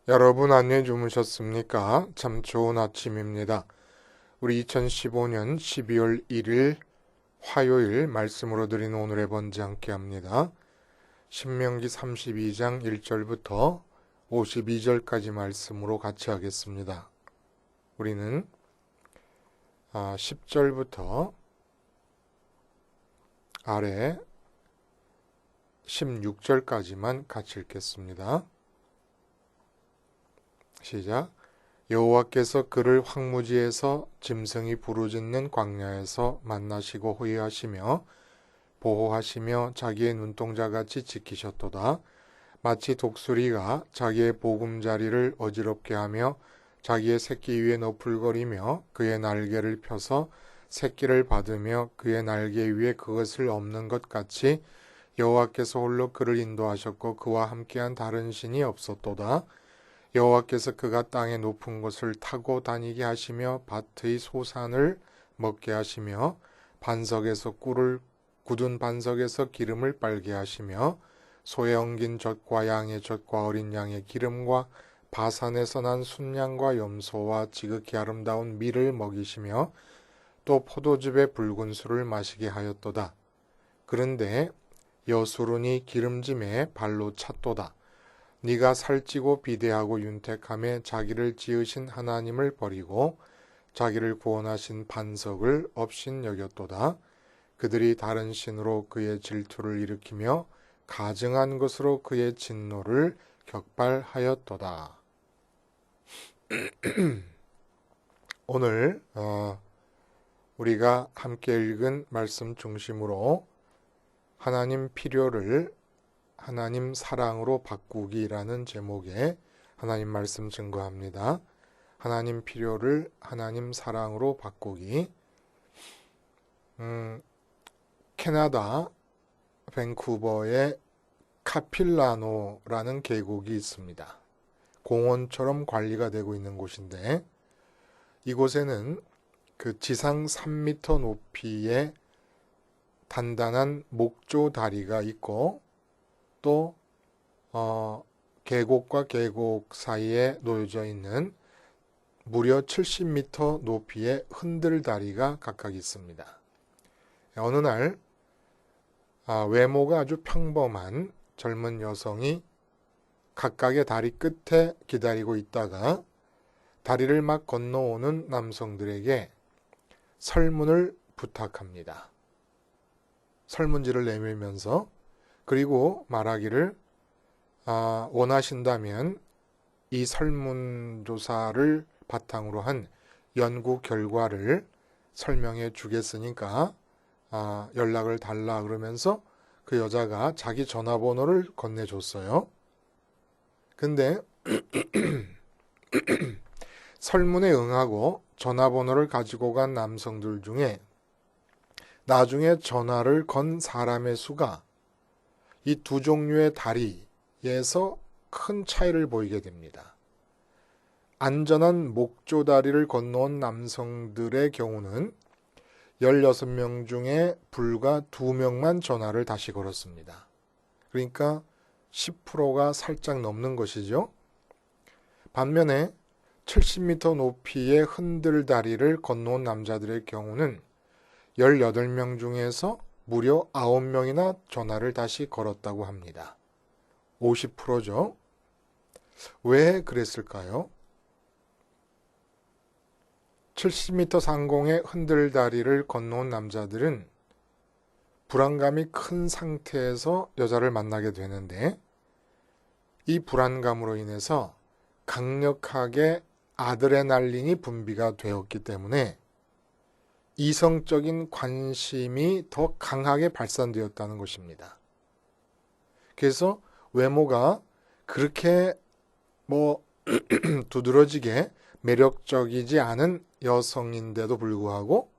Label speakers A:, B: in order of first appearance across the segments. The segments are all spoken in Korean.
A: 여러분 안녕히 주무셨습니까? 참 좋은 아침입니다. 우리 2015년 12월 1일 화요일 말씀으로 드리는 오늘의 번제 함께 합니다. 신명기 32장 1절부터 52절까지 말씀으로 같이 하겠습니다. 우리는 10절부터 아래 16절까지만 같이 읽겠습니다. 시작. 여호와께서 그를 황무지에서 짐승이 부르짖는 광야에서 만나시고 호위하시며 보호하시며 자기의 눈동자같이 지키셨도다. 마치 독수리가 자기의 보금자리를 어지럽게 하며 자기의 새끼 위에 너풀거리며 그의 날개를 펴서 새끼를 받으며 그의 날개 위에 그것을 엎는 것 같이 여호와께서 홀로 그를 인도하셨고 그와 함께한 다른 신이 없었도다. 여호와께서 그가 땅의 높은 곳을 타고 다니게 하시며 밭의 소산을 먹게 하시며 반석에서 꿀을 굳은 반석에서 기름을 빨게 하시며 소에 엉긴 젖과 양의 젖과 어린 양의 기름과 바산에서 난 순양과 염소와 지극히 아름다운 밀을 먹이시며 또 포도즙의 붉은 술을 마시게 하였도다. 그런데 여수론이 기름짐에 발로 찼도다. 네가 살찌고 비대하고 윤택함에 자기를 지으신 하나님을 버리고 자기를 구원하신 반석을 업신 여겼도다. 그들이 다른 신으로 그의 질투를 일으키며 가증한 것으로 그의 진노를 격발하였도다. 오늘 우리가 함께 읽은 말씀 중심으로 하나님 필요를 하나님 사랑으로 바꾸기라는 제목의 하나님 말씀 증거합니다. 하나님 필요를 하나님 사랑으로 바꾸기. 캐나다 밴쿠버에 카필라노라는 계곡이 있습니다. 공원처럼 관리가 되고 있는 곳인데 이곳에는 그 지상 3m 높이의 단단한 목조 다리가 있고 또 계곡과 계곡 사이에 놓여져 있는 무려 70m 높이의 흔들다리가 각각 있습니다. 어느 날 외모가 아주 평범한 젊은 여성이 각각의 다리 끝에 기다리고 있다가 다리를 막 건너오는 남성들에게 설문을 부탁합니다. 설문지를 내밀면서 그리고 말하기를 원하신다면 이 설문조사를 바탕으로 한 연구 결과를 설명해 주겠으니까 연락을 달라 그러면서 그 여자가 자기 전화번호를 건네줬어요. 근데 설문에 응하고 전화번호를 가지고 간 남성들 중에 나중에 전화를 건 사람의 수가 이 두 종류의 다리에서 큰 차이를 보이게 됩니다. 안전한 목조 다리를 건너온 남성들의 경우는 16명 중에 불과 2명만 전화를 다시 걸었습니다. 그러니까 10%가 살짝 넘는 것이죠. 반면에 70m 높이의 흔들다리를 건너온 남자들의 경우는 18명 중에서 무려 9명이나 전화를 다시 걸었다고 합니다. 50%죠. 왜 그랬을까요? 70m 상공의 흔들다리를 건너온 남자들은 불안감이 큰 상태에서 여자를 만나게 되는데 이 불안감으로 인해서 강력하게 아드레날린이 분비가 되었기 때문에 이성적인 관심이 더 강하게 발산되었다는 것입니다. 그래서 외모가 그렇게 두드러지게 매력적이지 않은 여성인데도 불구하고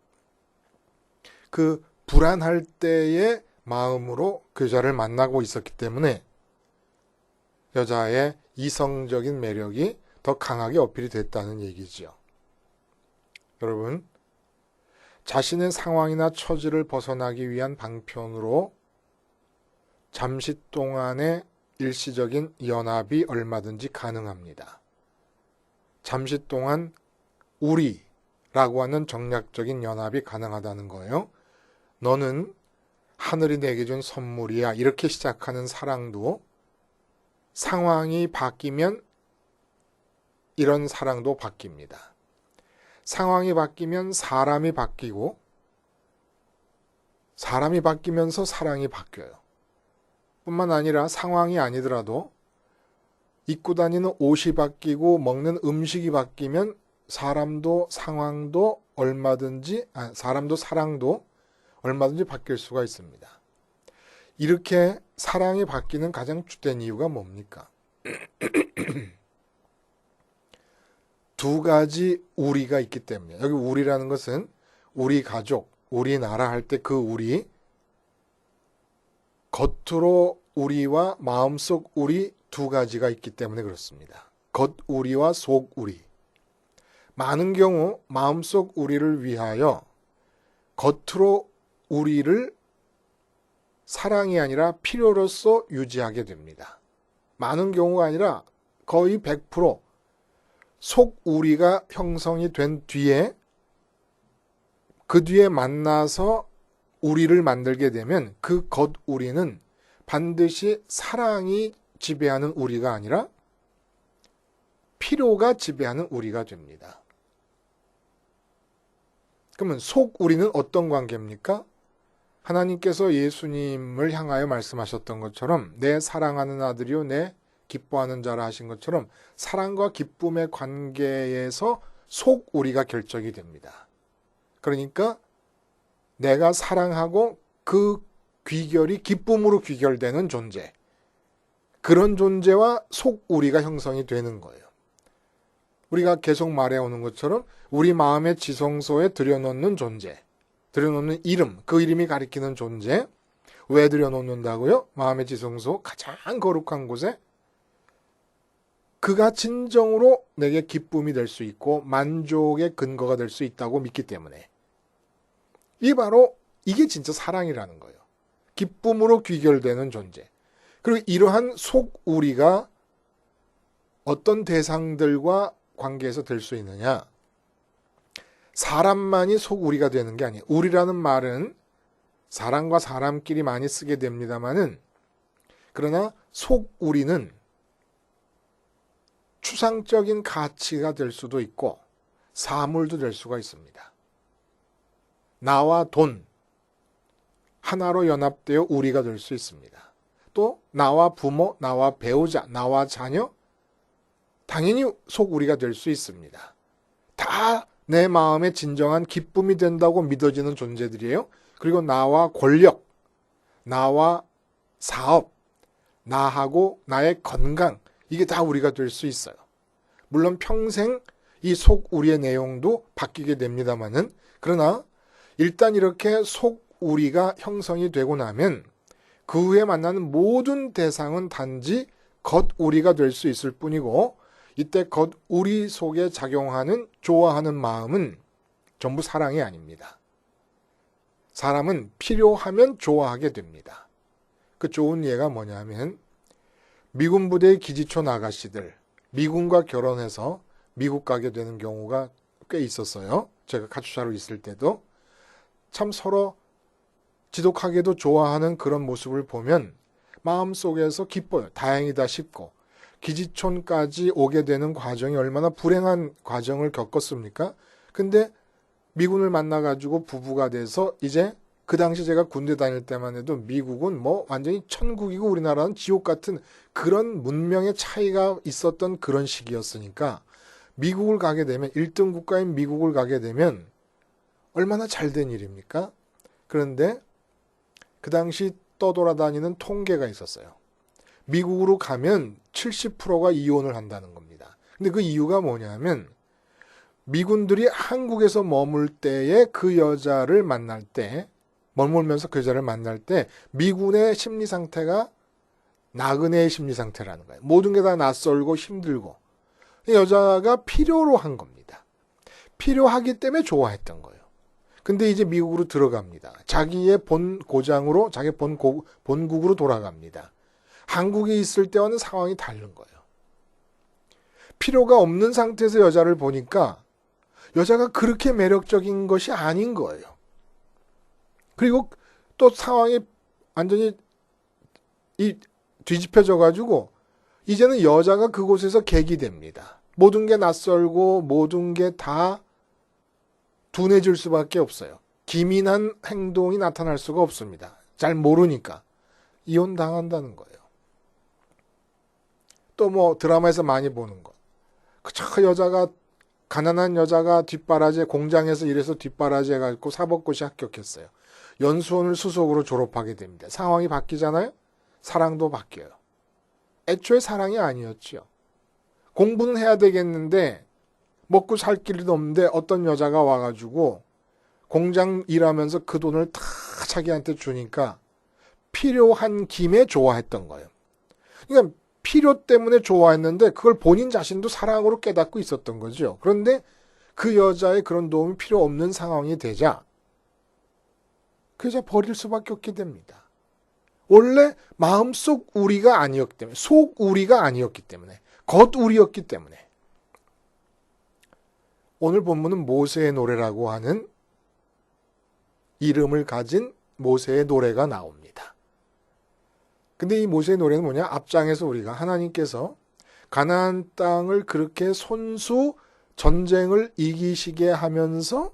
A: 그 불안할 때의 마음으로 그 여자를 만나고 있었기 때문에 여자의 이성적인 매력이 더 강하게 어필이 됐다는 얘기죠. 여러분, 자신의 상황이나 처지를 벗어나기 위한 방편으로 잠시 동안의 일시적인 연합이 얼마든지 가능합니다. 잠시 동안 우리라고 하는 정략적인 연합이 가능하다는 거예요. 너는 하늘이 내게 준 선물이야. 이렇게 시작하는 사랑도 상황이 바뀌면 이런 사랑도 바뀝니다. 상황이 바뀌면 사람이 바뀌고 사람이 바뀌면서 사랑이 바뀌어요. 뿐만 아니라 상황이 아니더라도 입고 다니는 옷이 바뀌고 먹는 음식이 바뀌면 사람도 상황도 사람도 사랑도 얼마든지 바뀔 수가 있습니다. 이렇게 사랑이 바뀌는 가장 주된 이유가 뭡니까? 두 가지 우리가 있기 때문에. 여기 우리라는 것은 우리 가족, 우리나라 할 때 그 우리, 겉으로 우리와 마음속 우리 두 가지가 있기 때문에 그렇습니다. 겉 우리와 속 우리. 많은 경우 마음속 우리를 위하여 겉으로 우리를 사랑이 아니라 필요로서 유지하게 됩니다. 많은 경우가 아니라 거의 100% 속 우리가 형성이 된 뒤에 그 뒤에 만나서 우리를 만들게 되면 그 겉 우리는 반드시 사랑이 지배하는 우리가 아니라 필요가 지배하는 우리가 됩니다. 그러면 속 우리는 어떤 관계입니까? 하나님께서 예수님을 향하여 말씀하셨던 것처럼 내 사랑하는 아들이요 내 기뻐하는 자라 하신 것처럼 사랑과 기쁨의 관계에서 속 우리가 결정이 됩니다. 그러니까 내가 사랑하고 그 귀결이 기쁨으로 귀결되는 존재, 그런 존재와 속 우리가 형성이 되는 거예요. 우리가 계속 말해오는 것처럼 우리 마음의 지성소에 들여놓는 존재, 들여놓는 이름, 그 이름이 가리키는 존재. 왜 들여놓는다고요? 마음의 지성소 가장 거룩한 곳에 그가 진정으로 내게 기쁨이 될 수 있고 만족의 근거가 될 수 있다고 믿기 때문에. 이게 진짜 사랑이라는 거예요. 기쁨으로 귀결되는 존재. 그리고 이러한 속 우리가 어떤 대상들과 관계에서 될 수 있느냐? 사람만이 속 우리가 되는 게 아니에요. 우리라는 말은 사람과 사람끼리 많이 쓰게 됩니다만은, 그러나 속 우리는 추상적인 가치가 될 수도 있고 사물도 될 수가 있습니다. 나와 돈 하나로 연합되어 우리가 될 수 있습니다. 또 나와 부모, 나와 배우자, 나와 자녀, 당연히 속 우리가 될 수 있습니다. 다 내 마음의 진정한 기쁨이 된다고 믿어지는 존재들이에요. 그리고 나와 권력, 나와 사업, 나하고 나의 건강, 이게 다 우리가 될 수 있어요. 물론 평생 이 속 우리의 내용도 바뀌게 됩니다만은, 그러나 일단 이렇게 속 우리가 형성이 되고 나면 그 후에 만나는 모든 대상은 단지 겉 우리가 될 수 있을 뿐이고, 이때 겉 우리 속에 작용하는 좋아하는 마음은 전부 사랑이 아닙니다. 사람은 필요하면 좋아하게 됩니다. 그 좋은 예가 뭐냐면 미군 부대의 기지촌 아가씨들, 미군과 결혼해서 미국 가게 되는 경우가 꽤 있었어요. 제가 카투사로 있을 때도 참 서로 지독하게도 좋아하는 그런 모습을 보면 마음속에서 기뻐요. 다행이다 싶고, 기지촌까지 오게 되는 과정이 얼마나 불행한 과정을 겪었습니까? 근데 미군을 만나가지고 부부가 돼서 이제 그 당시 제가 군대 다닐 때만 해도 미국은 뭐 완전히 천국이고 우리나라는 지옥 같은 그런 문명의 차이가 있었던 그런 시기였으니까, 미국을 가게 되면 1등 국가인 미국을 가게 되면 얼마나 잘된 일입니까? 그런데 그 당시 떠돌아다니는 통계가 있었어요. 미국으로 가면 70%가 이혼을 한다는 겁니다. 근데 그 이유가 뭐냐면 미군들이 한국에서 머물 때에 그 여자를 만날 때, 머물면서 그 여자를 만날 때 미군의 심리 상태가 나그네의 심리 상태라는 거예요. 모든 게 다 낯설고 힘들고, 여자가 필요로 한 겁니다. 필요하기 때문에 좋아했던 거예요. 근데 이제 미국으로 들어갑니다. 자기의 본 고장으로, 자기 본국으로 돌아갑니다. 한국에 있을 때와는 상황이 다른 거예요. 필요가 없는 상태에서 여자를 보니까 여자가 그렇게 매력적인 것이 아닌 거예요. 그리고 또 상황이 완전히 뒤집혀져 가지고 이제는 여자가 그곳에서 객이 됩니다. 모든 게 낯설고 모든 게 다 둔해질 수밖에 없어요. 기민한 행동이 나타날 수가 없습니다. 잘 모르니까. 이혼당한다는 거예요. 또 뭐 드라마에서 많이 보는 거. 그저 가난한 여자가 뒷바라지, 공장에서 일해서 뒷바라지 해가지고 사법고시 합격했어요. 연수원을 수석으로 졸업하게 됩니다. 상황이 바뀌잖아요? 사랑도 바뀌어요. 애초에 사랑이 아니었죠. 공부는 해야 되겠는데 먹고 살 길도 없는데 어떤 여자가 와가지고 공장 일하면서 그 돈을 다 자기한테 주니까 필요한 김에 좋아했던 거예요. 그러니까 필요 때문에 좋아했는데 그걸 본인 자신도 사랑으로 깨닫고 있었던 거죠. 그런데 그 여자의 그런 도움이 필요 없는 상황이 되자 그 여자 버릴 수밖에 없게 됩니다. 원래 마음속 우리가 아니었기 때문에, 속 우리가 아니었기 때문에, 겉 우리였기 때문에. 오늘 본문은 모세의 노래라고 하는 이름을 가진 모세의 노래가 나옵니다. 근데 이 모세의 노래는 뭐냐? 앞장에서 우리가 하나님께서 가나안 땅을 그렇게 손수 전쟁을 이기시게 하면서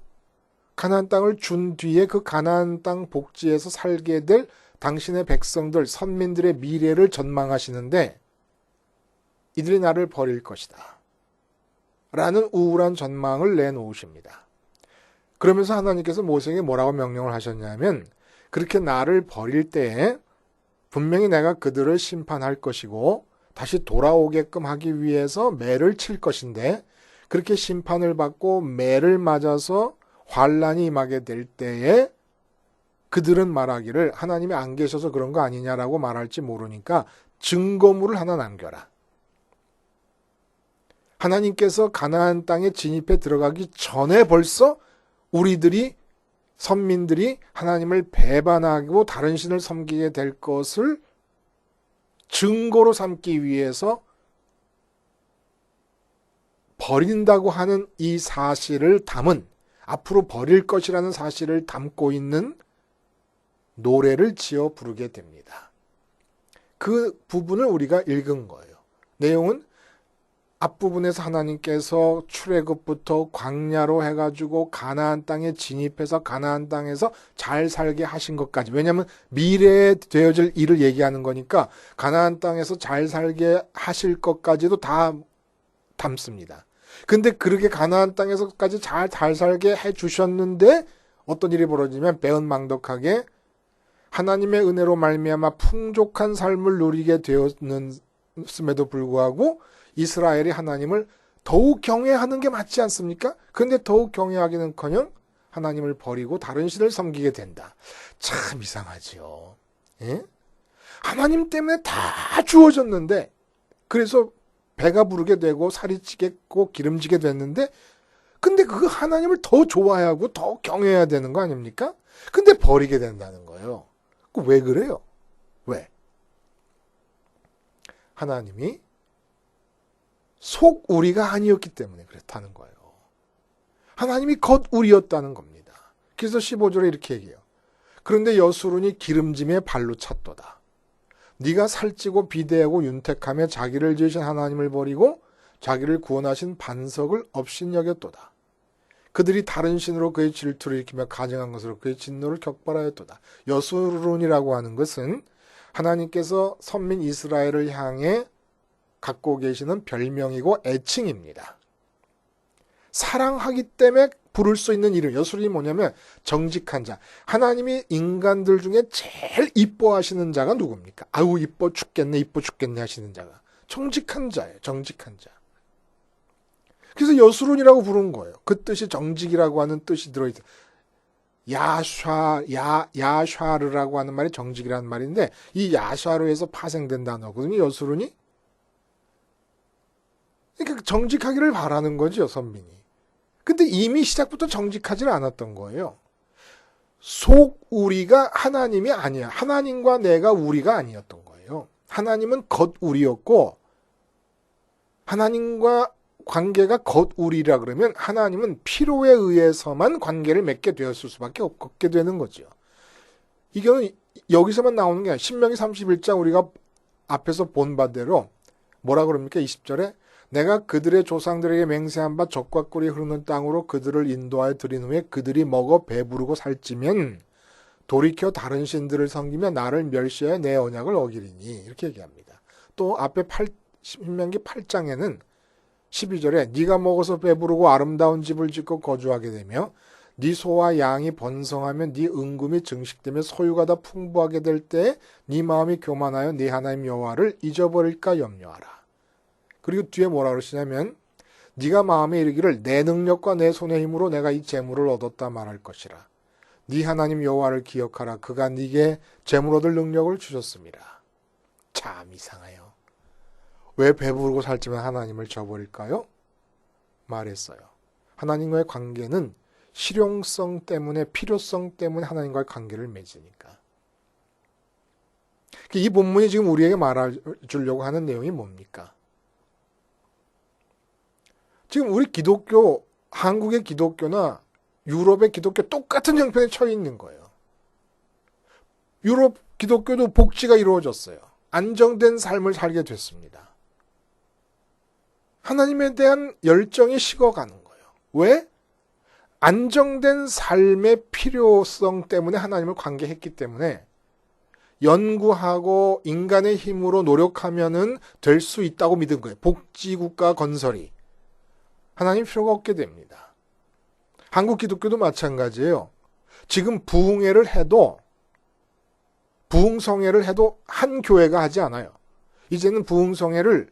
A: 가나안 땅을 준 뒤에 그 가나안 땅 복지에서 살게 될 당신의 백성들, 선민들의 미래를 전망하시는데 이들이 나를 버릴 것이다 라는 우울한 전망을 내놓으십니다. 그러면서 하나님께서 모세에게 뭐라고 명령을 하셨냐면 그렇게 나를 버릴 때에 분명히 내가 그들을 심판할 것이고 다시 돌아오게끔 하기 위해서 매를 칠 것인데 그렇게 심판을 받고 매를 맞아서 환란이 임하게 될 때에 그들은 말하기를 하나님이 안 계셔서 그런 거 아니냐라고 말할지 모르니까 증거물을 하나 남겨라. 하나님께서 가나안 땅에 진입해 들어가기 전에 벌써 우리들이 선민들이 하나님을 배반하고 다른 신을 섬기게 될 것을 증거로 삼기 위해서 버린다고 하는 이 사실을 담은 앞으로 버릴 것이라는 사실을 담고 있는 노래를 지어 부르게 됩니다. 그 부분을 우리가 읽은 거예요. 내용은 앞부분에서 하나님께서 출애굽부터 광야로 해가지고 가나안 땅에 진입해서 가나안 땅에서 잘 살게 하신 것까지. 왜냐하면 미래에 되어질 일을 얘기하는 거니까 가나안 땅에서 잘 살게 하실 것까지도 다 담습니다. 근데 그렇게 가나안 땅에서까지 잘 살게 해주셨는데 어떤 일이 벌어지면 배은망덕하게 하나님의 은혜로 말미암아 풍족한 삶을 누리게 되었음에도 불구하고 이스라엘이 하나님을 더욱 경외하는 게 맞지 않습니까? 그런데 더욱 경외하기는커녕 하나님을 버리고 다른 신을 섬기게 된다. 참 이상하지요. 예? 하나님 때문에 다 주어졌는데 그래서 배가 부르게 되고 살이 찌겠고 기름지게 됐는데 근데 그 하나님을 더 좋아해야 하고 더 경외해야 되는 거 아닙니까? 근데 버리게 된다는 거예요. 왜 그래요? 왜? 하나님이 속 우리가 아니었기 때문에 그렇다는 거예요. 하나님이 겉 우리였다는 겁니다. 그래서 15절에 이렇게 얘기해요. 그런데 여수론이 기름짐에 발로 찼도다. 네가 살찌고 비대하고 윤택하며 자기를 지으신 하나님을 버리고 자기를 구원하신 반석을 업신여겼도다. 그들이 다른 신으로 그의 질투를 일으키며 가증한 것으로 그의 진노를 격발하였도다. 여수론이라고 하는 것은 하나님께서 선민 이스라엘을 향해 갖고 계시는 별명이고 애칭입니다. 사랑하기 때문에 부를 수 있는 이름. 여수론이 뭐냐면 정직한 자. 하나님이 인간들 중에 제일 이뻐하시는 자가 누굽니까? 아우 이뻐 죽겠네 이뻐 죽겠네 하시는 자가 정직한 자예요. 정직한 자. 그래서 여수론이라고 부른 거예요. 그 뜻이 정직이라고 하는 뜻이 들어있어요. 야샤르라고 하는 말이 정직이라는 말인데 이 야샤르에서 파생된 단어거든요. 여수론이. 그러니까 정직하기를 바라는 거죠. 선민이. 근데 이미 시작부터 정직하지는 않았던 거예요. 속 우리가 하나님이 아니야. 하나님과 내가 우리가 아니었던 거예요. 하나님은 겉우리였고 하나님과 관계가 겉우리라 그러면 하나님은 필요에 의해서만 관계를 맺게 되었을 수밖에 없게 되는 거죠. 이거는 여기서만 나오는 게 아니라 신명기 31장 우리가 앞에서 본 바대로 뭐라 그럽니까? 20절에 내가 그들의 조상들에게 맹세한 바 젖과 꿀이 흐르는 땅으로 그들을 인도하여 들인 후에 그들이 먹어 배부르고 살찌면 돌이켜 다른 신들을 섬기며 나를 멸시하여 내 언약을 어기리니 이렇게 얘기합니다. 또 앞에 신명기 8장에는 12절에 네가 먹어서 배부르고 아름다운 집을 짓고 거주하게 되며 네 소와 양이 번성하며 네 은금이 증식되며 소유가 다 풍부하게 될 때 네 마음이 교만하여 네 하나님 여호와를 잊어버릴까 염려하라. 그리고 뒤에 뭐라 그러시냐면 네가 마음에 이르기를 내 능력과 내 손의 힘으로 내가 이 재물을 얻었다 말할 것이라. 네 하나님 여호와를 기억하라. 그가 네게 재물 얻을 능력을 주셨습니다. 참 이상해요. 왜 배부르고 살찌면 하나님을 저버릴까요? 말했어요. 하나님과의 관계는 실용성 때문에 필요성 때문에 하나님과의 관계를 맺으니까. 이 본문이 지금 우리에게 말해주려고 하는 내용이 뭡니까? 지금 우리 기독교, 한국의 기독교나 유럽의 기독교 똑같은 형편에 처해 있는 거예요. 유럽 기독교도 복지가 이루어졌어요. 안정된 삶을 살게 됐습니다. 하나님에 대한 열정이 식어가는 거예요. 왜? 안정된 삶의 필요성 때문에 하나님을 관계했기 때문에 연구하고 인간의 힘으로 노력하면은 될 수 있다고 믿은 거예요. 복지국가 건설이. 하나님 필요가 없게 됩니다. 한국 기독교도 마찬가지예요. 지금 부흥회를 해도 부흥성회를 해도 한 교회가 하지 않아요. 이제는 부흥성회를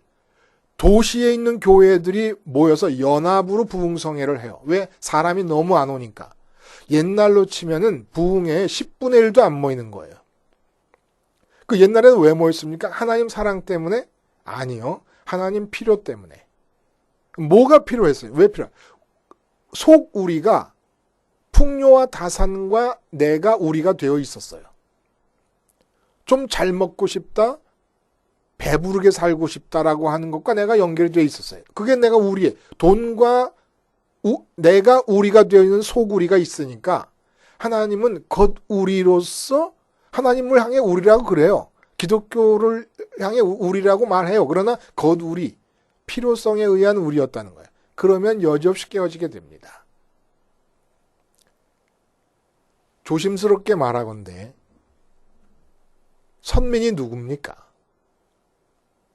A: 도시에 있는 교회들이 모여서 연합으로 부흥성회를 해요. 왜? 사람이 너무 안 오니까. 옛날로 치면은 부흥회에 10분의 1도 안 모이는 거예요. 그 옛날에는 왜 모였습니까? 하나님 사랑 때문에? 아니요. 하나님 필요 때문에. 뭐가 필요했어요? 왜 필요해? 속 우리가 풍요와 다산과 내가 우리가 되어 있었어요. 좀 잘 먹고 싶다, 배부르게 살고 싶다라고 하는 것과 내가 연결이 되어 있었어요. 그게 내가 우리의 돈과 내가 우리가 되어 있는 속 우리가 있으니까 하나님은 겉 우리로서 하나님을 향해 우리라고 그래요. 기독교를 향해 우리라고 말해요. 그러나 겉 우리, 필요성에 의한 우리였다는 거예요. 그러면 여지없이 깨어지게 됩니다. 조심스럽게 말하건대 선민이 누굽니까?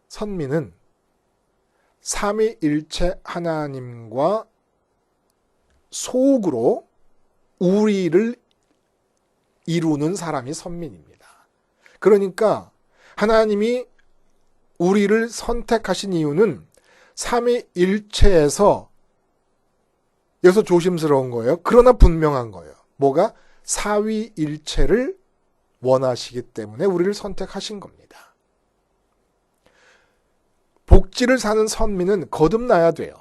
A: 선민은 삼위일체 하나님과 속으로 우리를 이루는 사람이 선민입니다. 그러니까 하나님이 우리를 선택하신 이유는 삼위일체에서 여기서 조심스러운 거예요. 그러나 분명한 거예요. 뭐가? 사위일체를 원하시기 때문에 우리를 선택하신 겁니다. 복지를 사는 선민은 거듭나야 돼요.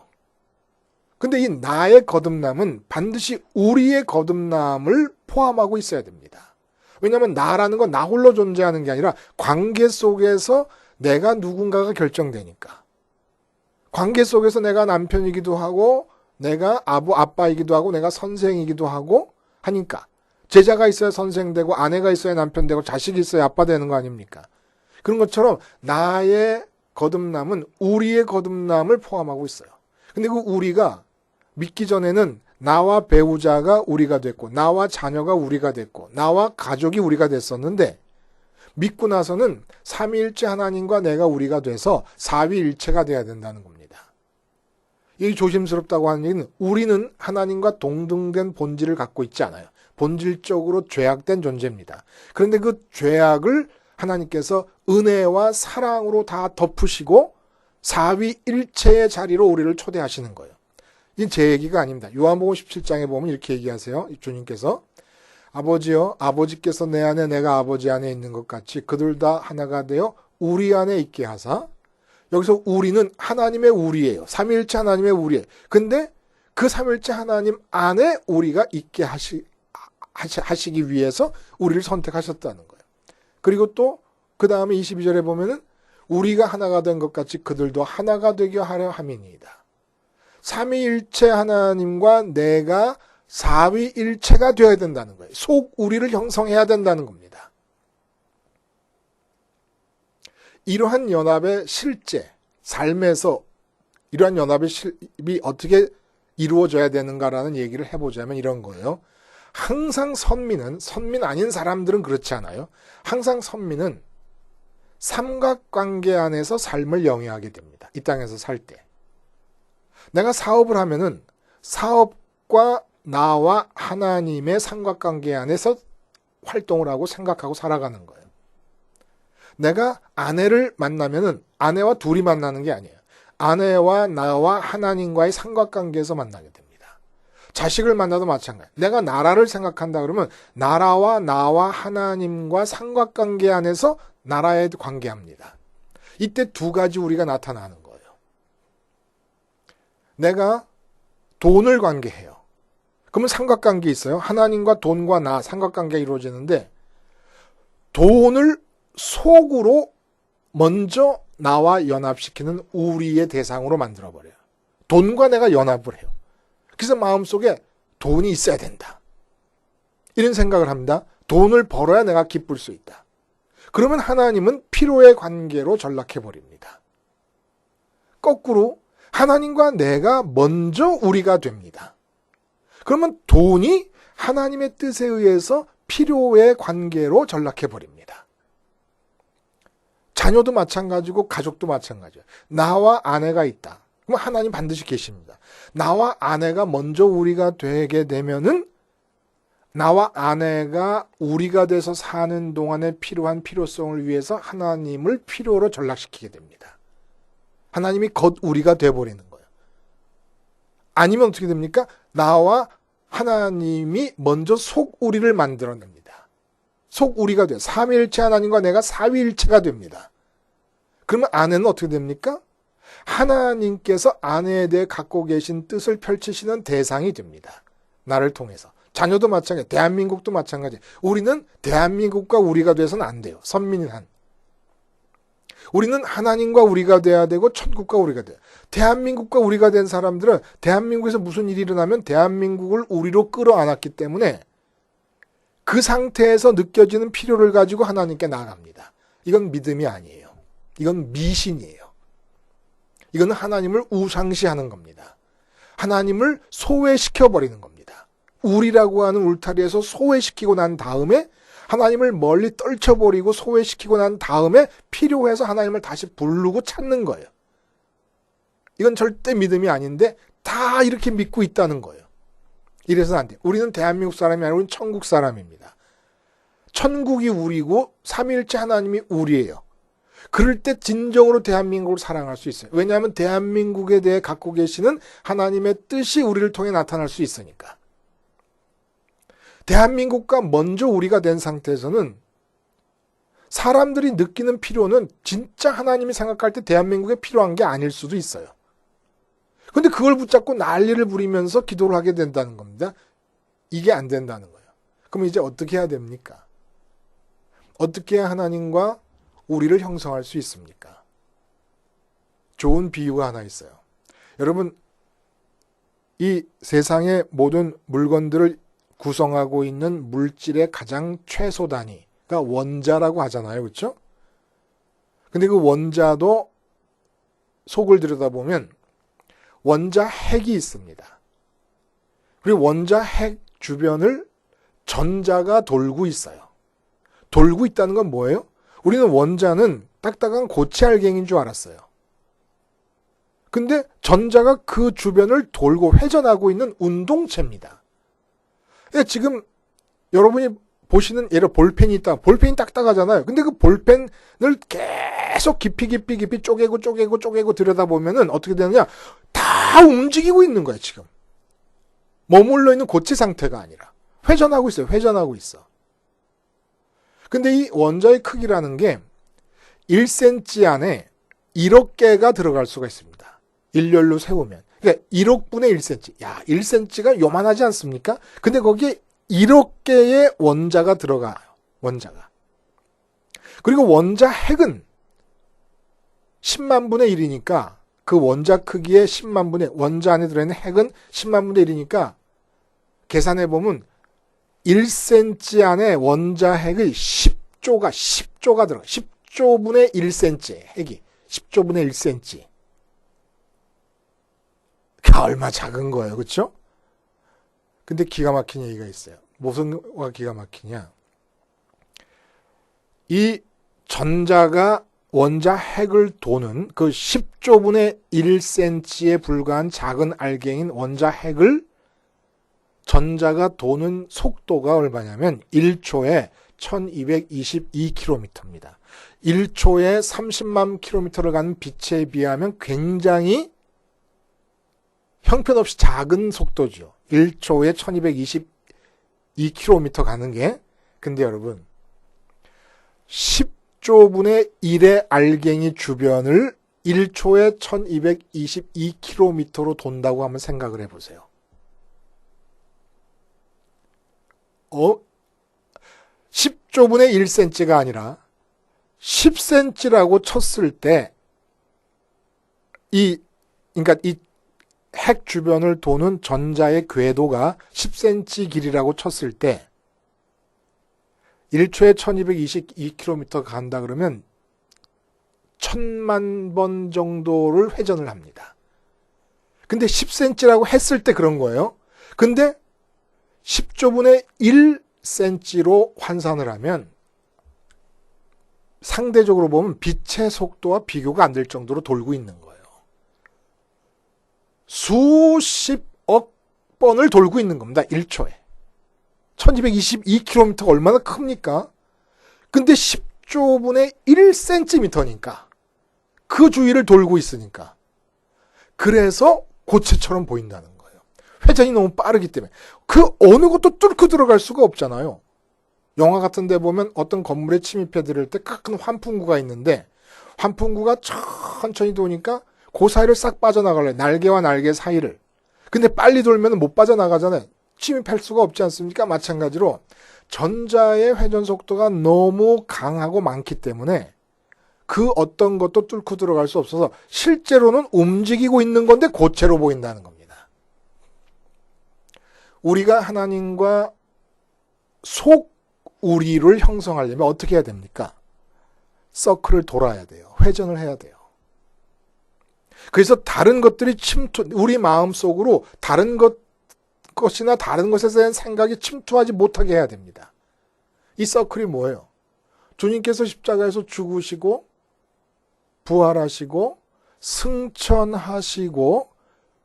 A: 근데 이 나의 거듭남은 반드시 우리의 거듭남을 포함하고 있어야 됩니다. 왜냐하면 나라는 건 나 홀로 존재하는 게 아니라 관계 속에서 내가 누군가가 결정되니까. 관계 속에서 내가 남편이기도 하고 내가 아빠이기도 하고 내가 선생이기도 하고 하니까 제자가 있어야 선생 되고 아내가 있어야 남편 되고 자식이 있어야 아빠 되는 거 아닙니까? 그런 것처럼 나의 거듭남은 우리의 거듭남을 포함하고 있어요. 근데 그 우리가 믿기 전에는 나와 배우자가 우리가 됐고 나와 자녀가 우리가 됐고 나와 가족이 우리가 됐었는데 믿고 나서는 삼위일체 하나님과 내가 우리가 돼서 사위일체가 돼야 된다는 겁니다. 이게 조심스럽다고 하는 얘기는 우리는 하나님과 동등된 본질을 갖고 있지 않아요. 본질적으로 죄악된 존재입니다. 그런데 그 죄악을 하나님께서 은혜와 사랑으로 다 덮으시고 사위일체의 자리로 우리를 초대하시는 거예요. 이건 제 얘기가 아닙니다. 요한복음 17장에 보면 이렇게 얘기하세요. 주님께서 아버지여 아버지께서 내 안에 내가 아버지 안에 있는 것 같이 그들 다 하나가 되어 우리 안에 있게 하사. 여기서 우리는 하나님의 우리예요. 삼위일체 하나님의 우리예요. 근데 그 삼위일체 하나님 안에 우리가 있게 하시기 위해서 우리를 선택하셨다는 거예요. 그리고 또 그 다음에 22절에 보면은 우리가 하나가 된 것 같이 그들도 하나가 되게 하려 함이니이다. 삼위일체 하나님과 내가 사위일체가 되어야 된다는 거예요. 속우리를 형성해야 된다는 겁니다. 이러한 연합의 실제, 삶에서 이러한 연합이 어떻게 이루어져야 되는가라는 얘기를 해보자면 이런 거예요. 항상 선민 아닌 사람들은 그렇지 않아요. 항상 선민은 삼각관계 안에서 삶을 영위하게 됩니다. 이 땅에서 살 때. 내가 사업을 하면은 사업과 나와 하나님의 삼각관계 안에서 활동을 하고 생각하고 살아가는 거예요. 내가 아내를 만나면은 아내와 둘이 만나는 게 아니에요. 아내와 나와 하나님과의 삼각관계에서 만나게 됩니다. 자식을 만나도 마찬가지. 내가 나라를 생각한다 그러면 나라와 나와 하나님과 삼각관계 안에서 나라에 관계합니다. 이때 두 가지 우리가 나타나는 거예요. 내가 돈을 관계해요. 그러면 삼각관계 있어요. 하나님과 돈과 나 삼각관계가 이루어지는데 돈을 속으로 먼저 나와 연합시키는 우리의 대상으로 만들어버려요. 돈과 내가 연합을 해요. 그래서 마음속에 돈이 있어야 된다. 이런 생각을 합니다. 돈을 벌어야 내가 기쁠 수 있다. 그러면 하나님은 필요의 관계로 전락해버립니다. 거꾸로 하나님과 내가 먼저 우리가 됩니다. 그러면 돈이 하나님의 뜻에 의해서 필요의 관계로 전락해버립니다. 자녀도 마찬가지고 가족도 마찬가지예요. 나와 아내가 있다. 그럼 하나님 반드시 계십니다. 나와 아내가 먼저 우리가 되게 되면은 나와 아내가 우리가 돼서 사는 동안에 필요한 필요성을 위해서 하나님을 필요로 전락시키게 됩니다. 하나님이 곧 우리가 돼버리는 거예요. 아니면 어떻게 됩니까? 나와 하나님이 먼저 속우리를 만들어냅니다. 속우리가 돼요. 삼위일체 하나님과 내가 사위일체가 됩니다. 그러면 아내는 어떻게 됩니까? 하나님께서 아내에 대해 갖고 계신 뜻을 펼치시는 대상이 됩니다. 나를 통해서. 자녀도 마찬가지, 대한민국도 마찬가지. 우리는 대한민국과 우리가 돼서는 안 돼요. 선민인 한. 우리는 하나님과 우리가 돼야 되고 천국과 우리가 돼요. 대한민국과 우리가 된 사람들은 대한민국에서 무슨 일이 일어나면 대한민국을 우리로 끌어안았기 때문에 그 상태에서 느껴지는 필요를 가지고 하나님께 나아갑니다. 이건 믿음이 아니에요. 이건 미신이에요. 이건 하나님을 우상시하는 겁니다. 하나님을 소외시켜버리는 겁니다. 우리라고 하는 울타리에서 소외시키고 난 다음에 하나님을 멀리 떨쳐버리고 소외시키고 난 다음에 필요해서 하나님을 다시 부르고 찾는 거예요. 이건 절대 믿음이 아닌데 다 이렇게 믿고 있다는 거예요. 이래서는 안 돼요. 우리는 대한민국 사람이 아니고 우리는 천국 사람입니다. 천국이 우리고 삼위일체 하나님이 우리예요. 그럴 때 진정으로 대한민국을 사랑할 수 있어요. 왜냐하면 대한민국에 대해 갖고 계시는 하나님의 뜻이 우리를 통해 나타날 수 있으니까. 대한민국과 먼저 우리가 된 상태에서는 사람들이 느끼는 필요는 진짜 하나님이 생각할 때 대한민국에 필요한 게 아닐 수도 있어요. 근데 그걸 붙잡고 난리를 부리면서 기도를 하게 된다는 겁니다. 이게 안 된다는 거예요. 그럼 이제 어떻게 해야 됩니까? 어떻게 해야 하나님과 우리를 형성할 수 있습니까? 좋은 비유가 하나 있어요. 여러분, 이 세상의 모든 물건들을 구성하고 있는 물질의 가장 최소 단위가 원자라고 하잖아요. 그렇죠? 근데 그 원자도 속을 들여다보면 원자 핵이 있습니다. 그리고 원자 핵 주변을 전자가 돌고 있어요. 돌고 있다는 건 뭐예요? 우리는 원자는 딱딱한 고체알갱인 줄 알았어요. 근데 전자가 그 주변을 돌고 회전하고 있는 운동체입니다. 지금 여러분이 보시는 예를 볼펜이 있다. 볼펜이 딱딱하잖아요. 근데 그 볼펜을 계속 깊이 쪼개고 들여다보면은 어떻게 되느냐? 다 움직이고 있는 거예요, 지금. 머물러 있는 고체 상태가 아니라. 회전하고 있어요. 회전하고 있어. 근데 이 원자의 크기라는 게 1cm 안에 1억 개가 들어갈 수가 있습니다. 일렬로 세우면. 그러니까 1억 분의 1cm. 야, 1cm가 요만하지 않습니까? 근데 거기에 1억 개의 원자가 들어가요. 원자가. 그리고 원자 핵은 10만 분의 1이니까 그 원자 크기의 10만 분의 원자 안에 들어있는 핵은 10만 분의 1이니까 계산해 보면 1cm 안에 원자 핵의 10조가 들어가. 10조 분의 1cm 핵이 10조 분의 1cm. 그게 얼마 작은 거예요. 그렇죠? 근데 기가 막힌 얘기가 있어요. 무슨 가 기가 막히냐? 이 전자가 원자 핵을 도는 그 10조 분의 1cm에 불과한 작은 알갱인 원자 핵을 전자가 도는 속도가 얼마냐면 1초에 1222km입니다. 1초에 30만 km를 가는 빛에 비하면 굉장히 형편없이 작은 속도죠. 1초에 1222km 가는 게. 근데 여러분 10조 분의 1의 알갱이 주변을 1초에 1222km로 돈다고 한번 생각을 해보세요. 10조 분의 1cm가 아니라 10cm라고 쳤을 때 그러니까 이 핵 주변을 도는 전자의 궤도가 10cm 길이라고 쳤을 때 1초에 1222km 간다 그러면 1000만 번 정도를 회전을 합니다. 근데 10cm라고 했을 때 그런 거예요. 근데 10조 분의 1cm로 환산을 하면 상대적으로 보면 빛의 속도와 비교가 안 될 정도로 돌고 있는 거예요. 수십억 번을 돌고 있는 겁니다. 1초에. 1222km가 얼마나 큽니까? 근데 10조 분의 1cm니까 그 주위를 돌고 있으니까 그래서 고체처럼 보인다는 거예요. 회전이 너무 빠르기 때문에 그 어느 것도 뚫고 들어갈 수가 없잖아요. 영화 같은 데 보면 어떤 건물에 침입해 들을 때 큰 환풍구가 있는데 환풍구가 천천히 도니까 그 사이를 싹 빠져나갈래. 날개와 날개 사이를. 근데 빨리 돌면 못 빠져나가잖아요. 침입할 수가 없지 않습니까? 마찬가지로 전자의 회전 속도가 너무 강하고 많기 때문에 그 어떤 것도 뚫고 들어갈 수 없어서 실제로는 움직이고 있는 건데 고체로 보인다는 겁니다. 우리가 하나님과 속우리를 형성하려면 어떻게 해야 됩니까? 서클을 돌아야 돼요. 회전을 해야 돼요. 그래서 다른 것들이 우리 마음속으로 다른 것이나 다른 것에 대한 생각이 침투하지 못하게 해야 됩니다. 이 서클이 뭐예요? 주님께서 십자가에서 죽으시고 부활하시고 승천하시고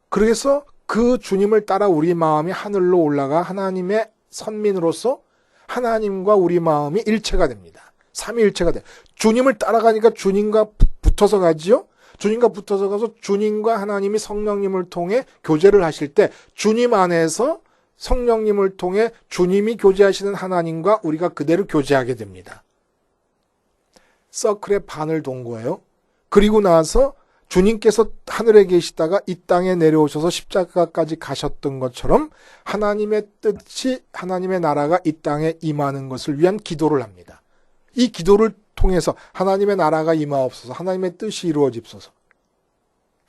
A: 그래서 그 주님을 따라 우리 마음이 하늘로 올라가 하나님의 선민으로서 하나님과 우리 마음이 일체가 됩니다. 삼위일체가 돼요. 주님을 따라가니까 주님과 붙어서 가지요. 주님과 붙어서 가서 주님과 하나님이 성령님을 통해 교제를 하실 때 주님 안에서 성령님을 통해 주님이 교제하시는 하나님과 우리가 그대로 교제하게 됩니다. 서클의 반을 돈 거예요. 그리고 나서 주님께서 하늘에 계시다가 이 땅에 내려오셔서 십자가까지 가셨던 것처럼 하나님의 뜻이 하나님의 나라가 이 땅에 임하는 것을 위한 기도를 합니다. 이 기도를 통해서 하나님의 나라가 임하옵소서 하나님의 뜻이 이루어집소서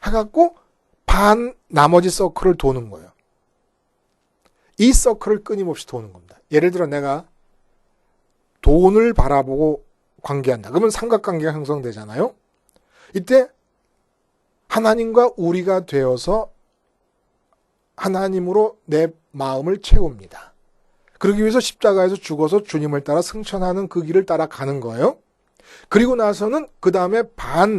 A: 해갖고 나머지 서클을 도는 거예요. 이 서클을 끊임없이 도는 겁니다. 예를 들어 내가 돈을 바라보고 관계한다. 그러면 삼각관계가 형성되잖아요. 이때 하나님과 우리가 되어서 하나님으로 내 마음을 채웁니다. 그러기 위해서 십자가에서 죽어서 주님을 따라 승천하는 그 길을 따라가는 거예요. 그리고 나서는 그 다음에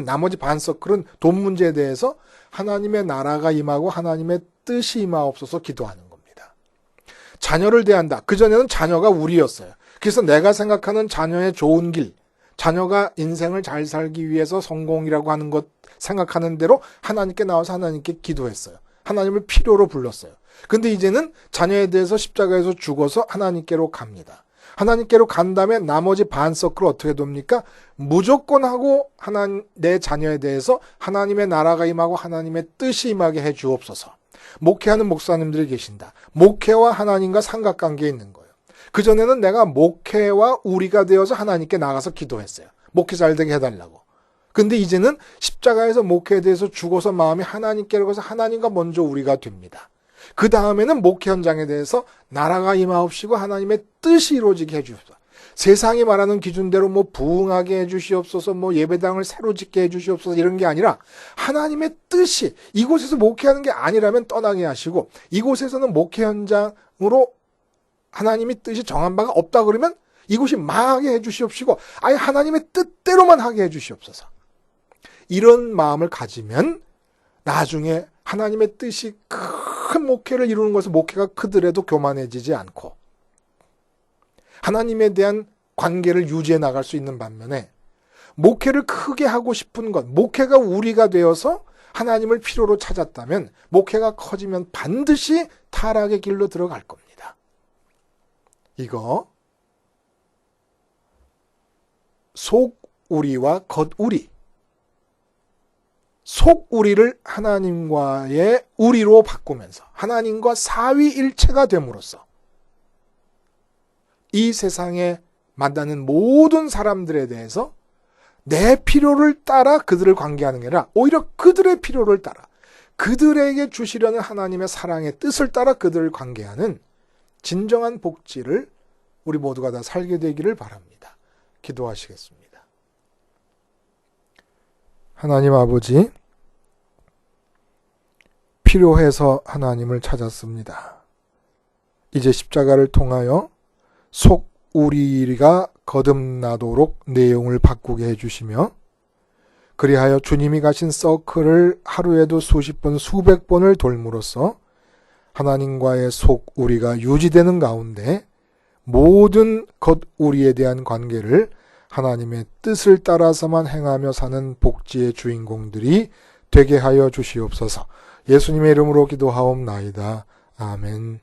A: 나머지 반 서클은 돈 문제에 대해서 하나님의 나라가 임하고 하나님의 뜻이 임하옵소서 기도하는 겁니다. 자녀를 대한다. 그전에는 자녀가 우리였어요. 그래서 내가 생각하는 자녀의 좋은 길, 자녀가 인생을 잘 살기 위해서 성공이라고 하는 것 생각하는 대로 하나님께 나와서 하나님께 기도했어요. 하나님을 필요로 불렀어요. 근데 이제는 자녀에 대해서 십자가에서 죽어서 하나님께로 갑니다. 하나님께로 간 다음에 나머지 반 서클을 어떻게 돕니까? 무조건 하고 내 자녀에 대해서 하나님의 나라가 임하고 하나님의 뜻이 임하게 해 주옵소서. 목회하는 목사님들이 계신다. 목회와 하나님과 삼각관계에 있는 거예요. 그전에는 내가 목회와 우리가 되어서 하나님께 나가서 기도했어요. 목회 잘 되게 해달라고. 근데 이제는 십자가에서 목회에 대해서 죽어서 마음이 하나님께로 가서 하나님과 먼저 우리가 됩니다. 그 다음에는 목회 현장에 대해서 나라가 임하옵시고 하나님의 뜻이 이루어지게 해주옵소서. 세상이 말하는 기준대로 부흥하게 해주시옵소서, 예배당을 새로 짓게 해주시옵소서 이런 게 아니라 하나님의 뜻이 이곳에서 목회하는 게 아니라면 떠나게 하시고, 이곳에서는 목회 현장으로 하나님의 뜻이 정한 바가 없다 그러면 이곳이 망하게 해주시옵시고 아예 하나님의 뜻대로만 하게 해주시옵소서. 이런 마음을 가지면 나중에 하나님의 뜻이 큰 목회를 이루는 것은 목회가 크더라도 교만해지지 않고 하나님에 대한 관계를 유지해 나갈 수 있는 반면에, 목회를 크게 하고 싶은 것, 목회가 우리가 되어서 하나님을 필요로 찾았다면 목회가 커지면 반드시 타락의 길로 들어갈 겁니다. 이거 속우리와 겉우리, 속우리를 하나님과의 우리로 바꾸면서 하나님과 사위일체가 됨으로써 이 세상에 만나는 모든 사람들에 대해서 내 필요를 따라 그들을 관계하는 게 아니라 오히려 그들의 필요를 따라 그들에게 주시려는 하나님의 사랑의 뜻을 따라 그들을 관계하는 진정한 복지를 우리 모두가 다 살게 되기를 바랍니다. 기도하시겠습니다. 하나님 아버지, 필요해서 하나님을 찾았습니다. 이제 십자가를 통하여 속 우리가 거듭나도록 내용을 바꾸게 해주시며, 그리하여 주님이 가신 서클을 하루에도 수십 번 수백 번을 돌므로써 하나님과의 속 우리가 유지되는 가운데 모든 겉 우리에 대한 관계를 하나님의 뜻을 따라서만 행하며 사는 복지의 주인공들이 되게 하여 주시옵소서. 예수님의 이름으로 기도하옵나이다. 아멘.